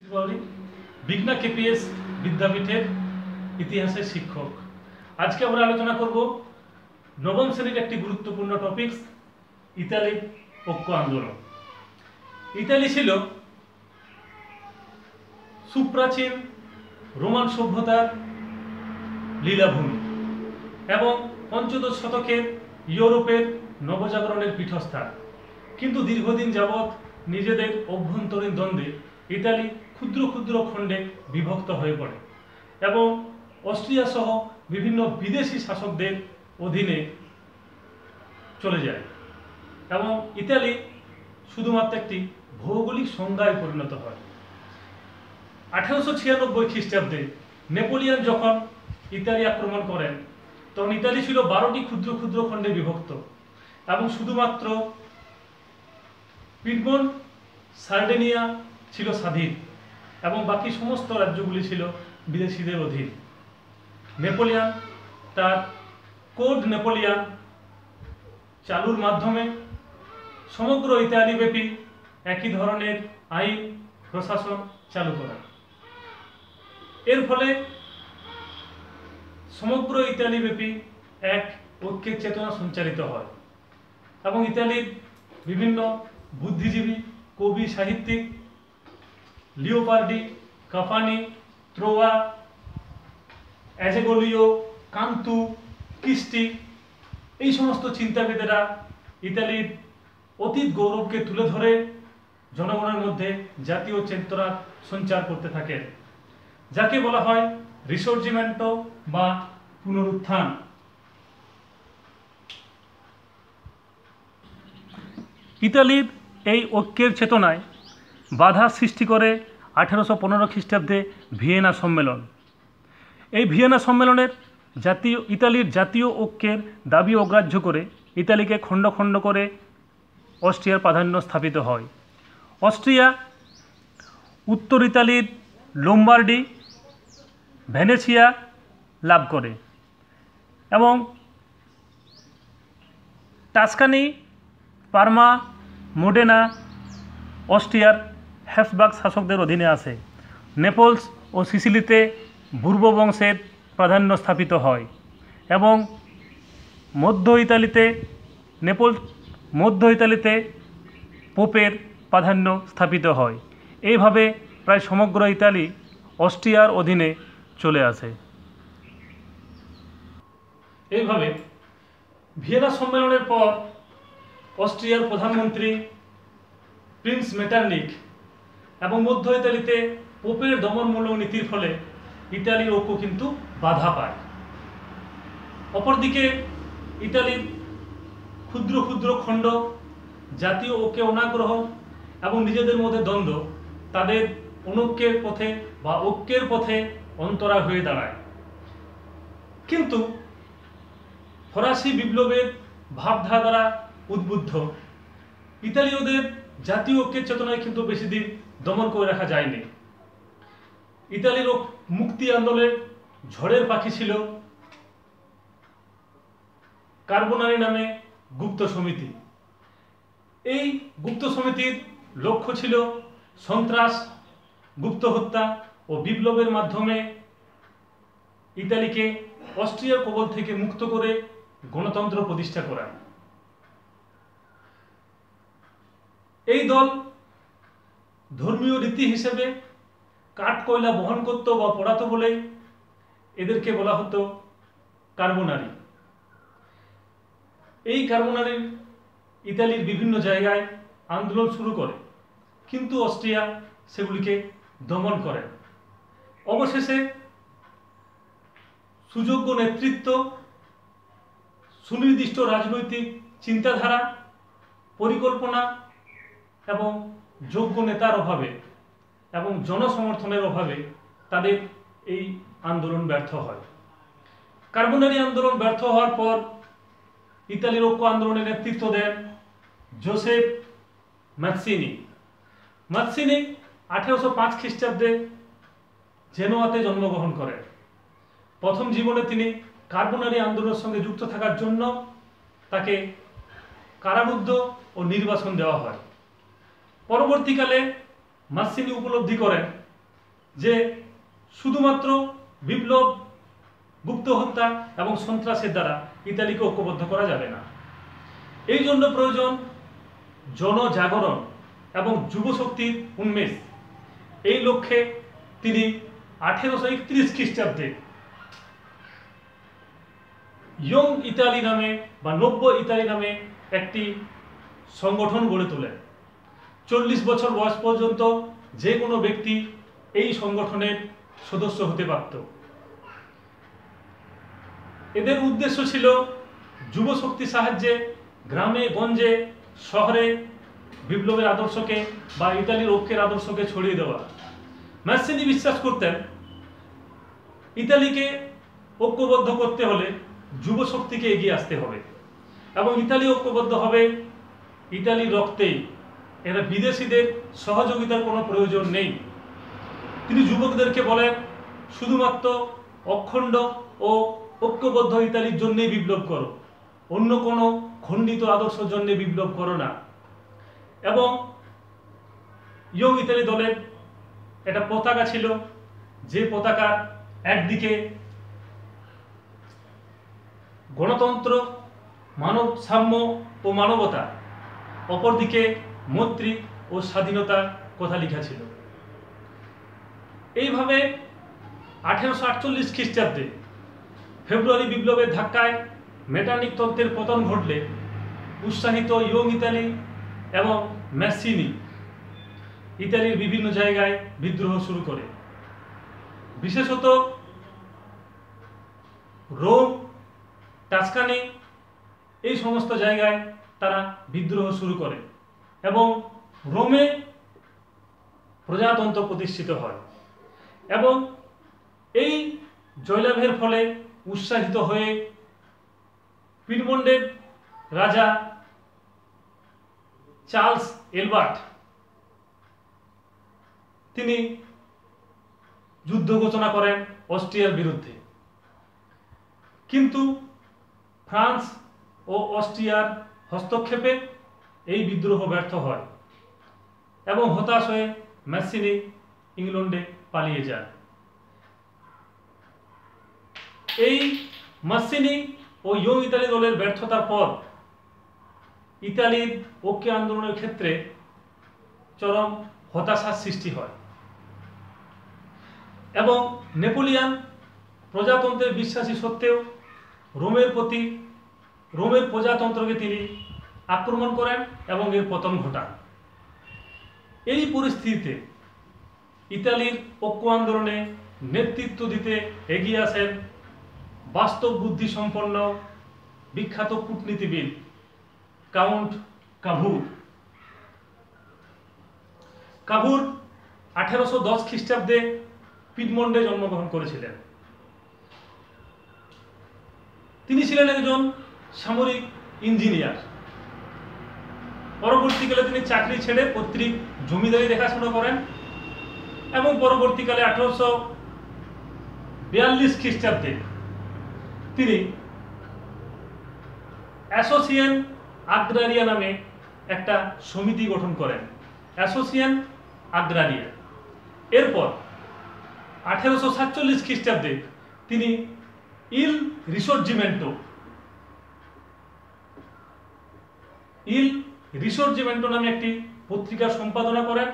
বিঘ্না KPS বিদ্যাপীঠের ইতিহাসের শিক্ষক। আজকে আমরা আলোচনা করব নবম শ্রেণীর একটি গুরুত্বপূর্ণ টপিকস, ইতালির ঐক্য আন্দোলন। ইতালি ছিল সুপ্রাচীন রোমান সভ্যতার লীলাভূমি এবং পঞ্চদশ শতকের ইউরোপের নবজাগরণের পীঠস্থান। কিন্তু দীর্ঘদিন যাবৎ নিজেদের অভ্যন্তরীণ দ্বন্দ্বে ইতালি ক্ষুদ্র ক্ষুদ্র খণ্ডে বিভক্ত হয়ে পড়ে এবং অস্ট্রিয়া সহ বিভিন্ন বিদেশি শাসকদের অধীনে চলে যায় এবং ইতালি শুধুমাত্র একটি ভৌগোলিক সংজ্ঞায় পরিণত হয়। 1896 খ্রিস্টাব্দে নেপোলিয়ন যখন ইতালি আক্রমণ করেন তখন ইতালি ছিল 12টি ক্ষুদ্র ক্ষুদ্র খণ্ডে বিভক্ত এবং শুধুমাত্র পিডমন্ট, সার্ডেনিয়া ছিল স্বাধীন এবং বাকি সমস্ত রাজ্যগুলি ছিল বিদেশিদের অধীন। নেপোলিয়ন তার কোড নেপোলিয়ন চালুর মাধ্যমে সমগ্র ইতালিব্যাপী একই ধরনের আইন প্রশাসন চালু করেন। এর ফলে সমগ্র ইতালিব্যাপী এক ঐক্যের চেতনা সঞ্চারিত হয় এবং ইতালির বিভিন্ন বুদ্ধিজীবী, কবি, সাহিত্যিক লিওপার্ডি, কাফানি, ত্রোয়া, অ্যাজেগোলিও, কান্তু, ক্রিস্টি এই সমস্ত চিন্তাবিদেরা ইতালির অতীত গৌরবকে তুলে ধরে জনগণের মধ্যে জাতীয় চেতনা সঞ্চার করতে থাকেন, যাকে বলা হয় রিসর্জিমেন্টো বা পুনরুত্থান। ইতালির এই ঐক্যের চেতনায় বাধা সৃষ্টি করে 1815 খ্রিস্টাব্দে ভিয়েনা সম্মেলন। এই ভিয়েনা সম্মেলনের ইতালির জাতীয় ঐক্যের দাবি অগ্রাহ্য করে ইতালিকে খণ্ড খণ্ড করে অস্ট্রিয়ার প্রাধান্য স্থাপিত হয়। অস্ট্রিয়া উত্তর ইতালির লোম্বার্ডি, ভেনেসিয়া লাভ করে এবং টাস্কানি, পার্মা, মোডেনা অস্ট্রিয়ার হ্যাবসবার্গ শাসকদের অধীনে আসে। নেপলস ও সিসিলিতে বুর্ব বংশের প্রাধান্য স্থাপিত হয় এবং মধ্য ইতালিতে পোপের প্রাধান্য স্থাপিত হয়। এইভাবে প্রায় সমগ্র ইতালি অস্ট্রিয়ার অধীনে চলে আসে। এইভাবে ভিয়েনা সম্মেলনের পর অস্ট্রিয়ার প্রধানমন্ত্রী প্রিন্স মেটারনিখ এবং মধ্য ইতালিতে পোপের দমনমূলক নীতির ফলে ইতালির ঐক্য কিন্তু বাধা পায়। অপরদিকে ইতালির ক্ষুদ্র ক্ষুদ্র খণ্ড জাতীয় ঐক্যে অনাগ্রহ এবং নিজেদের মধ্যে দ্বন্দ্ব তাদের অনৈক্যের পথে বা ঐক্যের পথে অন্তরা হয়ে দাঁড়ায়। কিন্তু ফরাসি বিপ্লবের ভাবধারা দ্বারা উদ্বুদ্ধ ইতালীয়দের জাতীয় ঐক্যের চেতনায় কিন্তু বেশি দিন দমন করে রাখা যায়নি। ইতালির মুক্তি আন্দোলনের ঝড়ের পাখি ছিল কার্বোনারি নামে গুপ্ত সমিতি। এই গুপ্ত সমিতির লক্ষ্য ছিল সন্ত্রাস, গুপ্ত হত্যা ও বিপ্লবের মাধ্যমে ইতালিকে অস্ট্রিয়ার কবল থেকে মুক্ত করে গণতন্ত্র প্রতিষ্ঠা করা। এই দল ধর্মীয় রীতি হিসেবে কাঠ কয়লা বহন করত বা পড়াতো বলে এদেরকে বলা হতো কার্বোনারি। এই কার্বোনারি ইতালির বিভিন্ন জায়গায় আন্দোলন শুরু করে, কিন্তু অস্ট্রিয়া সেগুলিকে দমন করে। অবশেষে সুযোগ্য নেতৃত্ব, সুনির্দিষ্ট রাজনৈতিক চিন্তাধারা, পরিকল্পনা এবং যোগ্য নেতার অভাবে এবং জনসমর্থনের অভাবে তাদের এই আন্দোলন ব্যর্থ হয়। কার্বোনারি আন্দোলন ব্যর্থ হওয়ার পর ইতালির ঐক্য আন্দোলনের নেতৃত্ব দেন জোসেফ মাৎসিনি। 1805 খ্রিস্টাব্দে জেনোয়াতে জন্মগ্রহণ করেন। প্রথম জীবনে তিনি কার্বোনারি আন্দোলনের সঙ্গে যুক্ত থাকার জন্য তাকে কারারুদ্ধ ও নির্বাসন দেওয়া হয়। পরবর্তীকালে মাসিনি উপলব্ধি করেন যে শুধুমাত্র বিপ্লব, গুপ্ত হত্যা এবং সন্ত্রাসের দ্বারা ইতালিকে ঐক্যবদ্ধ করা যাবে না। এই জন্য প্রয়োজন জনজাগরণ এবং যুবশক্তির উন্মেষ। এই লক্ষ্যে তিনি 1831 খ্রিস্টাব্দে ইয়ং ইতালি নামে বা নব্য ইতালি নামে একটি সংগঠন গড়ে তোলেন। 40 বছর বয়স পর্যন্ত যে কোনো ব্যক্তি এই সংগঠনের সদস্য হতে পারত। এদের উদ্দেশ্য ছিল যুবশক্তির সাহায্যে গ্রামে গঞ্জে শহরে বিপ্লবের আদর্শকে বা ইতালির ঐক্যের আদর্শকে ছড়িয়ে দেওয়া। ম্যাসিনি বিশ্বাস করতেন ইতালিকে ঐক্যবদ্ধ করতে হলে যুবশক্তিকে এগিয়ে আসতে হবে এবং ইতালি ঐক্যবদ্ধ হবে ইতালির রক্তেই। এরা বিদেশিদের সহযোগিতার কোনো প্রয়োজন নেই। তিনি যুবকদেরকে বলেন শুধুমাত্র অখণ্ড ও ঐক্যবদ্ধ ইতালির জন্যই বিপ্লব করো, অন্য কোনো খণ্ডিত আদর্শের জন্য বিপ্লব করো না। এবং ইয়ং ইতালি দলের একটা পতাকা ছিল, যে পতাকার একদিকে গণতন্ত্র, মানব সাম্য ও মানবতা, অপরদিকে মৈত্রী ও স্বাধীনতার কথা লেখা ছিল। এইভাবে 1848 খ্রিস্টাব্দে ফেব্রুয়ারি বিপ্লবের ধাক্কায় মেটার্নিক তন্ত্রের পতন ঘটলে উৎসাহিত ইয়ং ইতালি এবং ম্যাসিনি ইতালির বিভিন্ন জায়গায় বিদ্রোহ শুরু করে। বিশেষত রোম, টাস্কানি এই সমস্ত জায়গায় তারা বিদ্রোহ শুরু করে এবং রোমে প্রজাতন্ত্র প্রতিষ্ঠিত হয়। এবং এই জয়লাভের ফলে উৎসাহিত হয়ে পিডমন্ডের রাজা চার্লস এলবার্ট তিনি যুদ্ধ ঘোষণা করেন অস্ট্রিয়ার বিরুদ্ধে, কিন্তু ফ্রান্স ও অস্ট্রিয়ার হস্তক্ষেপে এই বিদ্রোহ ব্যর্থ হয় এবং হতাশ হয়ে ম্যাসিনি ইংল্যান্ডে পালিয়ে যান। এই ম্যাসিনি ও ইয়ং ইতালি দলের ব্যর্থতার পর ইতালির ঐক্য আন্দোলনের ক্ষেত্রে চরম হতাশার সৃষ্টি হয় এবং নেপোলিয়ান প্রজাতন্ত্রের বিশ্বাসী সত্ত্বেও রোমের প্রজাতন্ত্রকে তিনি আক্রমণ করেন এবং এর পতন ঘটান। এই পরিস্থিতিতে ইতালির ঐক্য আন্দোলনে নেতৃত্ব দিতে এগিয়ে আসেন বাস্তব বুদ্ধি সম্পন্ন বিখ্যাত কূটনীতিবিদ কাউন্ট কাভুর। কাভুর 1810 খ্রিস্টাব্দে পিডমন্ডে জন্মগ্রহণ করেছিলেন। তিনি ছিলেন একজন সামরিক ইঞ্জিনিয়ার। পরবর্তীকালে তিনি চাকরি ছেড়ে পৈতৃক জমিদারি দেখাশোনা করেন এবং পরবর্তীকালে 1842 খ্রিস্টাব্দে তিনি অ্যাসোসিয়েশন আগ্রারিয়া নামে একটা সমিতি গঠন করেন, অ্যাসোসিয়েশন আগ্রারিয়া। এরপর 1847 খ্রিস্টাব্দে তিনি ইল রিসোর্জিমেন্টো নামে একটি পত্রিকা সম্পাদনা করেন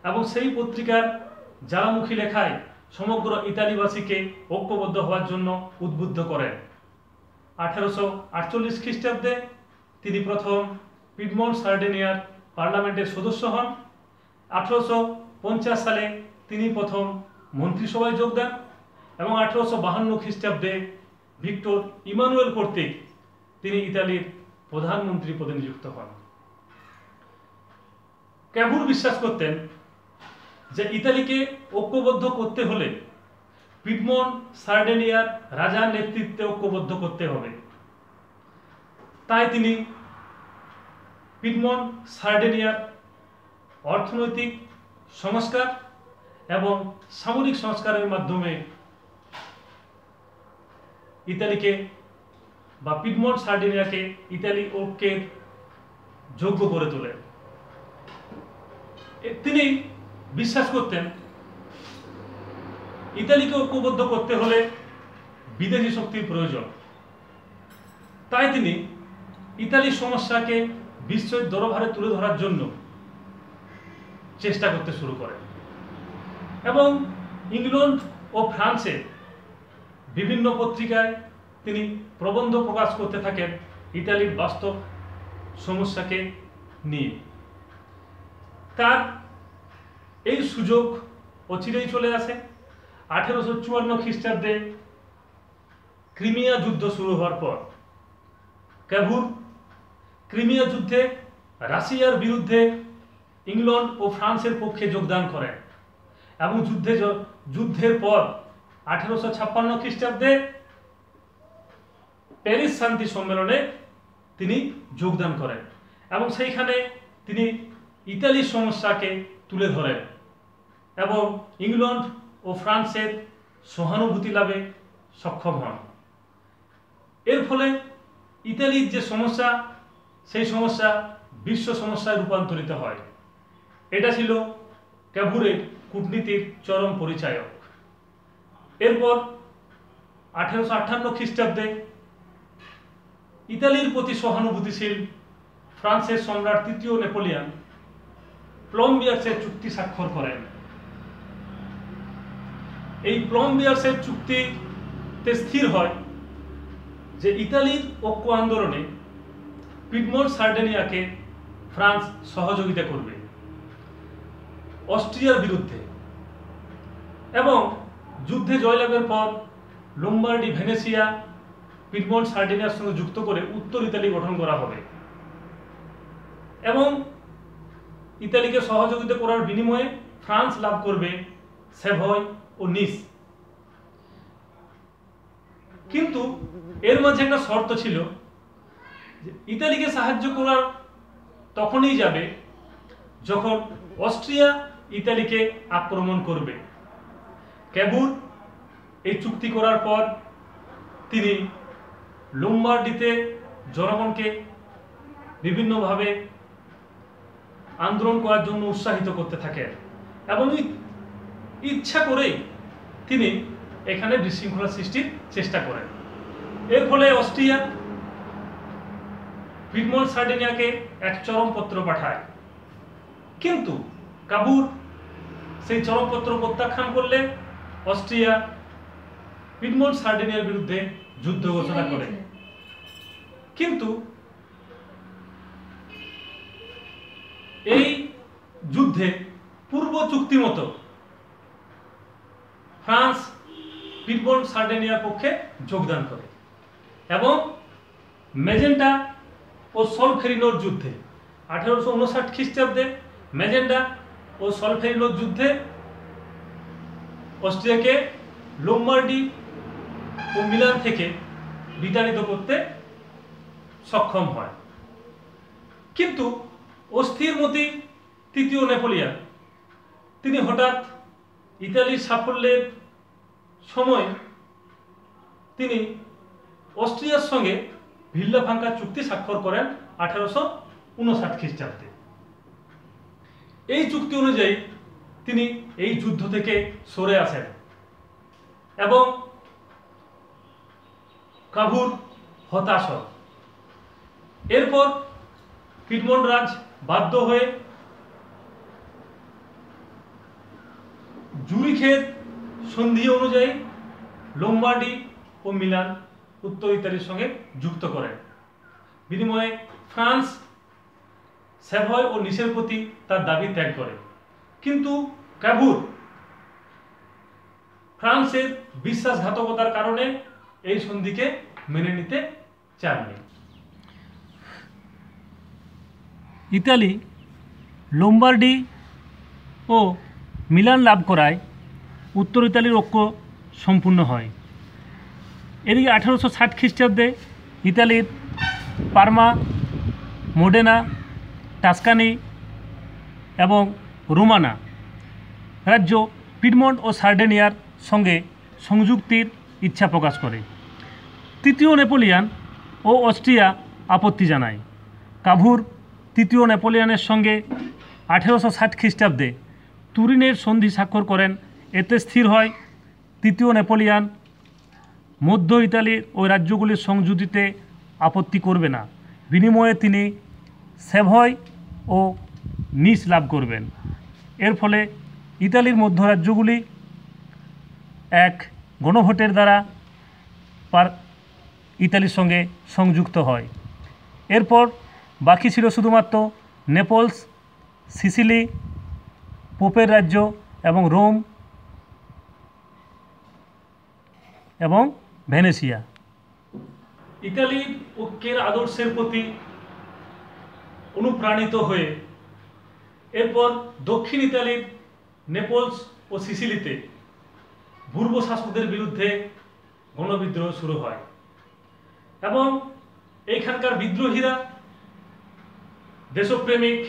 এবং সেই পত্রিকার জ্বালামুখী লেখায় সমগ্র ইতালিবাসীকে ঐক্যবদ্ধ হওয়ার জন্য উদ্বুদ্ধ করেন। 1848 খ্রিস্টাব্দে তিনি প্রথম পিডমন্ট সার্ডিনিয়ার পার্লামেন্টের সদস্য হন। 1850 সালে তিনি প্রথম মন্ত্রিসভায় যোগ দেন এবং 1852 খ্রিস্টাব্দে ভিক্টর ইমানুয়েল কর্তৃক তিনি ইতালির প্রধানমন্ত্রী পদে নিযুক্ত হন। ক্যাভুর বিশ্বাস করতেন যে ইতালিকে ঐক্যবদ্ধ করতে হলে পিডমন্ট সার্ডিনিয়ার রাজার নেতৃত্বে ঐক্যবদ্ধ করতে হবে। তাই তিনি পিডমন্ট সার্ডিনিয়ার অর্থনৈতিক সংস্কার এবং সামরিক সংস্কারের মাধ্যমে ইতালিকে বা পিডমন্ট সার্ডিনিয়াকে ইতালি ঐক্যের যোগ্য করে তোলেন। তিনি বিশ্বাস করতেন ইতালিকে ঐক্যবদ্ধ করতে হলে বিদেশি শক্তির প্রয়োজন। তাই তিনি ইতালির সমস্যাকে বিশ্বের দরবারে তুলে ধরার জন্য চেষ্টা করতে শুরু করেন এবং ইংল্যান্ড ও ফ্রান্সে বিভিন্ন পত্রিকায় তিনি প্রবন্ধ প্রকাশ করতে থাকেন ইতালির বাস্তব সমস্যাকে নিয়ে। তার এই সুযোগ অচিরেই চলে আসে। 1854 খ্রিস্টাব্দে ক্রিমিয়া যুদ্ধ শুরু হওয়ার পর ক্যাভুর ক্রিমিয়া যুদ্ধে রাশিয়ার বিরুদ্ধে ইংল্যান্ড ও ফ্রান্সের পক্ষে যোগদান করেন এবং যুদ্ধের পর 1856 খ্রিস্টাব্দে প্যারিস শান্তি সম্মেলনে তিনি যোগদান করেন এবং সেইখানে তিনি ইতালির সমস্যাকে তুলে ধরেন এবং ইংল্যান্ড ও ফ্রান্সের সহানুভূতি লাভে সক্ষম হন। এর ফলে ইতালির যে সমস্যা সেই সমস্যা বিশ্ব সমস্যায় রূপান্তরিত হয়। এটা ছিল ক্যাভুরের কূটনীতির চরম পরিচায়ক। এরপর 1858 খ্রিস্টাব্দে ইতালির প্রতি সহানুভূতিশীল ফ্রান্সের সম্রাট তৃতীয় নেপোলিয়ন প্লম্বিয়ার্সের চুক্তি স্বাক্ষর করেন। এই প্লম্বিয়ার্সের চুক্তিতে স্থির হয় যে ইতালির ঐক্য আন্দোলনে পিডমন্ট সার্ডেনিয়াকে ফ্রান্স সহযোগিতা করবে অস্ট্রিয়ার বিরুদ্ধে এবং যুদ্ধে জয়লাভের পর লোম্বার্ডি ভেনেসিয়া পিডমন্ট সার্ডেনিয়ার সঙ্গে যুক্ত করে উত্তর ইতালি গঠন করা হবে এবং ইতালিকে সহযোগিতা করার বিনিময়ে ফ্রান্স লাভ করবে সেভয় ও নিস। কিন্তু এর মাঝে একটা শর্ত ছিল যে ইতালিকে সাহায্য করার তখনই যাবে যখন অস্ট্রিয়া ইতালিকে আক্রমণ করবে। ক্যাভুর এই চুক্তি করার পর তিনি লোম্বার্ডিতে জনগণকে বিভিন্নভাবে আন্দোলন করার জন্য উৎসাহিত করতে থাকেন এবং ইচ্ছা করেই তিনি এখানে বিশৃঙ্খলা সৃষ্টির চেষ্টা করেন। এর ফলে অস্ট্রিয়া পিডমন্ট সার্ডেনিয়াকে এক চরমপত্র পাঠায়, কিন্তু কাবুর সেই চরমপত্র প্রত্যাখ্যান করলে অস্ট্রিয়া পিডমন্ট সার্ডেনিয়ার বিরুদ্ধে যুদ্ধ ঘোষণা করে। কিন্তু এই যুদ্ধে পূর্ব চুক্তি মতো ফ্রান্স পিডমন্ট সার্ডেনিয়ার পক্ষে যোগদান করে এবং ম্যাজেন্টা ও সলফেরিনোর যুদ্ধে 1859 খ্রিস্টাব্দে ম্যাজেন্টা ও সলফেরিনোর যুদ্ধে অস্ট্রিয়াকে লোম্বার্ডি ও মিলান থেকে বিতাড়িত করতে সক্ষম হয়। কিন্তু অস্থিরমতি তৃতীয় নেপোলিয়ন তিনি হঠাৎ ইতালির সাফল্যের সময় তিনি অস্ট্রিয়ার সঙ্গে ভিল্লাফ্রাঙ্কা চুক্তি স্বাক্ষর করেন 1859 খ্রিস্টাব্দে। এই চুক্তি অনুযায়ী তিনি এই যুদ্ধ থেকে সরে আসেন এবং কাবুর হতাশ হন। এরপর পিডমন্ট রাজ বাধ্য হয়ে জুরিখের সন্ধি অনুযায়ী লোম্বার্ডি ও মিলান উত্তর ইতালির সঙ্গে যুক্ত করেন। বিনিময়ে ফ্রান্স সেভয় ও নিসের প্রতি তার দাবি ত্যাগ করে, কিন্তু ক্যাভুর ফ্রান্সের বিশ্বাসঘাতকতার কারণে এই সন্ধিকে মেনে নিতে চাননি। ইতালি লোম্বার্ডি ও মিলান লাভ করায় উত্তর ইতালির ঐক্য সম্পূর্ণ হয়। এদিকে 1860 খ্রিস্টাব্দে ইতালির পারমা, মোডেনা, টাস্কানি এবং রোমানা রাজ্য পিডমন্ট ও সার্ডেনিয়ার সঙ্গে সংযুক্তির ইচ্ছা প্রকাশ করে। তৃতীয় নেপোলিয়ন ও অস্ট্রিয়া আপত্তি জানায়। কাভুর তৃতীয় নেপোলিয়নের সঙ্গে 1860 খ্রিস্টাব্দে তুরিনের সন্ধি স্বাক্ষর করেন। এতে স্থির হয় তৃতীয় নেপোলিয়ান মধ্য ইতালির ওই রাজ্যগুলির সংযুতিতে আপত্তি করবে না। বিনিময়ে তিনি সেভয় ও নিস লাভ করবেন। এর ফলে ইতালির মধ্য রাজ্যগুলি এক গণভোটের দ্বারা ইতালির সঙ্গে সংযুক্ত হয়। এরপর বাকি ছিল শুধুমাত্র নেপলস, সিসিলি, পোপের রাজ্য এবং রোম এবং ভেনেসিয়া। ইতালির ঐক্যের আদর্শের প্রতি অনুপ্রাণিত হয়ে এরপর দক্ষিণ ইতালির নেপলস ও সিসিলিতে পূর্ব শাসকদের বিরুদ্ধে গণবিদ্রোহ শুরু হয় এবং এইখানকার বিদ্রোহীরা দেশপ্রেমিক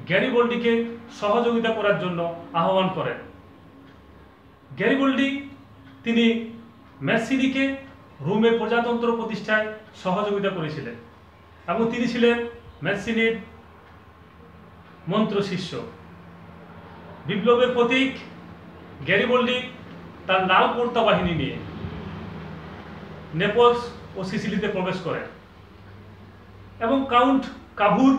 গ্যারিবল্ডিকে সহযোগিতা করার জন্য আহ্বান করেন। গ্যারিবল্ডি তিনি ম্যাসিনিকে রোমে প্রজাতন্ত্র প্রতিষ্ঠায় সহযোগিতা করেছিলেন এবং তিনি ছিলেন ম্যাসিনির মন্ত্র শিষ্য। বিপ্লবের প্রতীক গ্যারিবল্ডি তার লাল কর্তা বাহিনী নিয়ে নেপলস ও সিসিলিতে প্রবেশ করেন এবং কাউন্ট কাভুর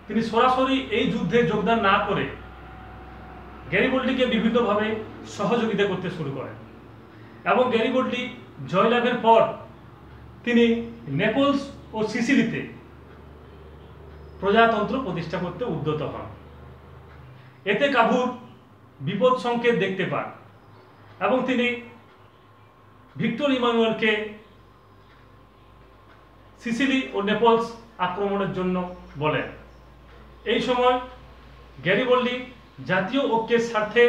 তিনি সরাসরি এই যুদ্ধে যোগদান না করে গ্যারিবল্ডিকে বিভিন্নভাবে সহযোগিতা করতে শুরু করেন এবং গ্যারিবল্ডি জয়লাভের পর তিনি নেপলস ও সিসিলিতে প্রজাতন্ত্র প্রতিষ্ঠা করতে উদ্যত হন। এতে কাভুর বিপদ সংকেত দেখতে পান এবং তিনি ভিক্টর ইমানুয়েলকে সিসিলি ও নেপলস আক্রমণের জন্য বলেন। এই সময় গ্যারিবল্ডি জাতীয় ঐক্যের স্বার্থে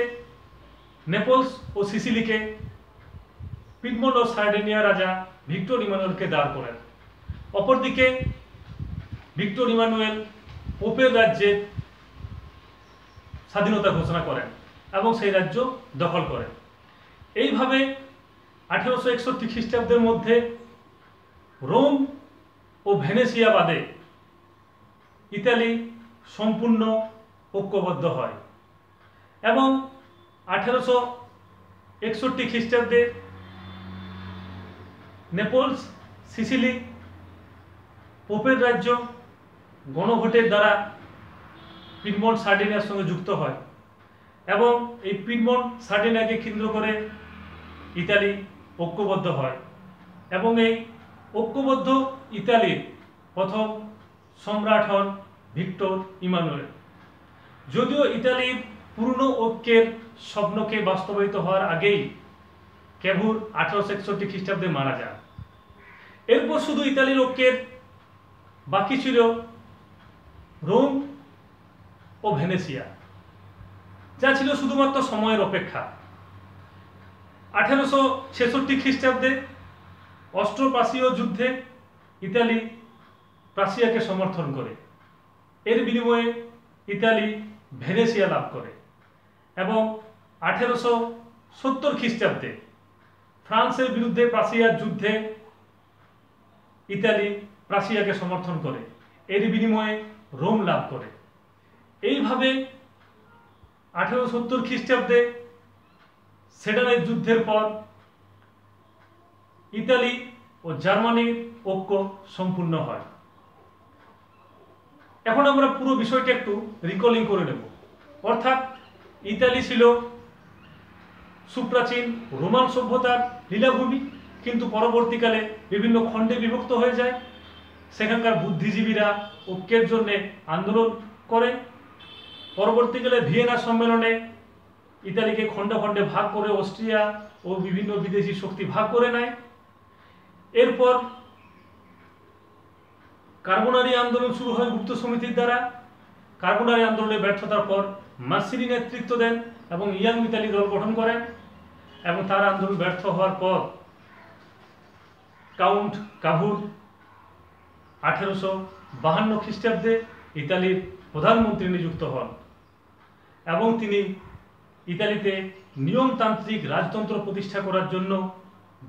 নেপলস ও সিসিলিকে পিডমন্ট ও সার্ডিনিয়া রাজা ভিক্টর ইমানুয়েলকে দাঁড় করেন। অপরদিকে ভিক্টর ইমানুয়েল পোপের রাজ্যের স্বাধীনতা ঘোষণা করেন এবং সেই রাজ্য দখল করেন। এইভাবে 1861 খ্রিস্টাব্দের মধ্যে রোম ও ভেনেসিয়া বাদে ইতালি সম্পূর্ণ ঐক্যবদ্ধ হয় এবং 1861 খ্রিস্টাব্দে নেপলস, সিসিলি, পোপের রাজ্য গণভোটের দ্বারা পিডমন্ট সার্ডিনিয়ার সঙ্গে যুক্ত হয় এবং এই পিডমন্ট সার্ডিনিয়াকে কেন্দ্র করে ইতালি ঐক্যবদ্ধ হয় এবং এই ঐক্যবদ্ধ ইতালির প্রথম সম্রাট হন ভিক্টর ইমানুয়েল। যদিও ইতালির পুরনো ঐক্যের স্বপ্নকে বাস্তবায়িত হওয়ার আগেই ক্যাভুর 1861 খ্রিস্টাব্দে মারা যান। এরপর শুধু ইতালির ঐক্যের বাকি ছিল রোম ও ভেনেসিয়া, যা ছিল শুধুমাত্র সময়ের অপেক্ষা। 1866 খ্রিস্টাব্দে অস্ট্রো-প্রাশীয় যুদ্ধে ইতালি প্রাশিয়াকে সমর্থন করে। এর বিনিময়ে ইতালি ভেনেসিয়া লাভ করে এবং 1870 খ্রিস্টাব্দে ফ্রান্সের বিরুদ্ধে প্রাশিয়ার যুদ্ধে ইতালি প্রাশিয়াকে সমর্থন করে। এর বিনিময়ে রোম লাভ করে। এইভাবে 1870 খ্রিস্টাব্দে সেডানের যুদ্ধের পর ইতালি ও জার্মানির ঐক্য সম্পূর্ণ হয়। এখন আমরা পুরো বিষয়টা একটু রিকলিং করে নেব। অর্থাৎ ইতালি ছিল সুপ্রাচীন রোমান সভ্যতার লীলাভূমি, কিন্তু পরবর্তীকালে বিভিন্ন খণ্ডে বিভক্ত হয়ে যায়। সেখানকার বুদ্ধিজীবীরা ঐক্যের জন্য আন্দোলন করে। পরবর্তীকালে ভিয়েনা সম্মেলনে ইতালিকে খণ্ডে খণ্ডে ভাগ করে অস্ট্রিয়া ও বিভিন্ন বিদেশি শক্তি ভাগ করে নেয়। এরপর কার্বোনারি আন্দোলন শুরু হয় গুপ্ত সমিতির দ্বারা। কার্বোনারি আন্দোলনের ব্যর্থতার পর মাসিনি নেতৃত্ব দেন এবং ইয়াং ইতালি দল গঠন করেন এবং তার আন্দোলন ব্যর্থ হওয়ার পর কাউন্ট কাভুর 1852 খ্রিস্টাব্দে ইতালির প্রধানমন্ত্রী নিযুক্ত হন এবং তিনি ইতালিতে নিয়মতান্ত্রিক রাজতন্ত্র প্রতিষ্ঠা করার জন্য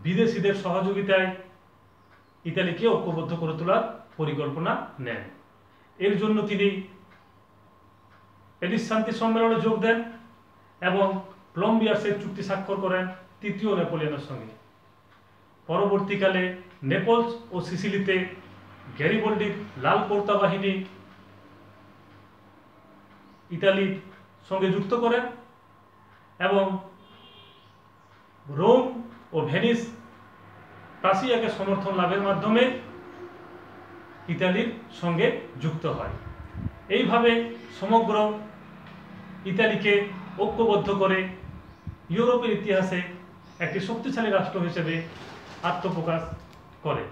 বিদেশিদের সহযোগিতায় ইতালিকে ঐক্যবদ্ধ করে তোলার পরিকল্পনা নেন। এর জন্য তিনি প্যারিস শান্তি সম্মেলনে যোগ দেন এবং প্লম্বিয়ার্সের চুক্তি স্বাক্ষর করেন তৃতীয় নেপোলিয়নের সঙ্গে। পরবর্তীকালে নেপলস ও সিসিলিতে গ্যারিবল্ডির লাল কর্তা বাহিনী ইতালির সঙ্গে যুক্ত করেন এবং রোম ও ভেনিস প্রাসিয়াকে সমর্থন লাভের মাধ্যমে ইতালির সঙ্গে যুক্ত হয়। এইভাবে সমগ্র ইতালিকে ঐক্যবদ্ধ করে ইউরোপের ইতিহাসে একটি শক্তিশালী রাষ্ট্র হিসেবে আত্মপ্রকাশ করে।